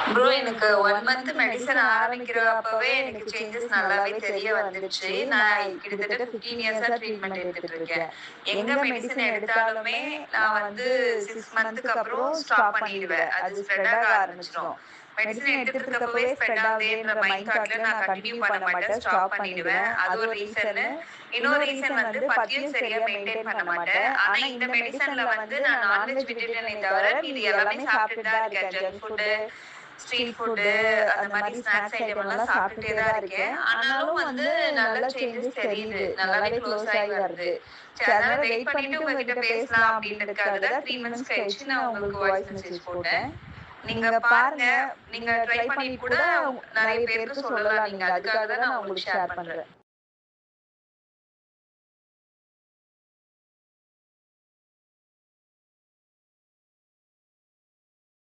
Bro எனக்கு 1 month medicine ஆரம்பிக்கிறப்பவே எனக்கு changes நல்லாவே தெரிய வந்துச்சு. நான் கிட்டத்தட்ட 15 இயர்ஸா ட்ரீட்மெண்ட் எடுத்துட்டு இருக்கேன். எங்க மெடிசன் எடுத்தாலுமே நான் வந்து 6 மந்த்துக்கு அப்புறம் ஸ்டாப் பண்ணிடுவேன். அது ஸ்ப்ரெட் ஆக ஆரம்பிச்சுரும். மெடிசன் எடுத்துட்டு இருக்கப்பவே ஸ்ப்ரெட் ஆகுதேன்ற மைண்ட் தாட்ல நான் கன்டினியூ பண்ண மாட்டேன். ஸ்டாப் பண்ணிடுவேன். அது ஒரு ரீசன். இன்னொரு ரீசன் வந்து பத்தியம் சரியா மெயின்டைன் பண்ண மாட்டேன். ஆனா இந்த மெடிசன்ல வந்து நான் நான்வெஜ் விட்டுட்டேனே தவிர மீதி எல்லாமே சாப்பிட்டுட்டு தான் இருக்கேன். ஜங்க் ஃபுட், ஸ்ட்ரீட் ஃபுட்டு, அந்த மாதிரி ஸ்நாக்ஸ் ஐட்டம் எல்லாம் சாப்பிட்டுட்டே தான் இருக்கேன். ஆனாலும் வந்து நல்ல சேஞ்சஸ் தெரியுது. நல்லாவே க்ளோஸ் ஆகி வருது. சரி, அதனால வெயிட் பண்ணிட்டு உங்ககிட்ட பேசலாம் அப்படின்றதுக்காக தான் 3 மந்த்ஸ் கழிச்சு நான் உங்களுக்கு வாய்ஸ் மெசேஜ் போட்டேன். நீங்க பாருங்க. நீங்க ட்ரை பண்ணிட்டு கூட நிறைய பேருக்கு சொல்லலாம். நீங்க அதுக்காக தான் நான் உங்களுக்கு ஷேர் பண்றேன்.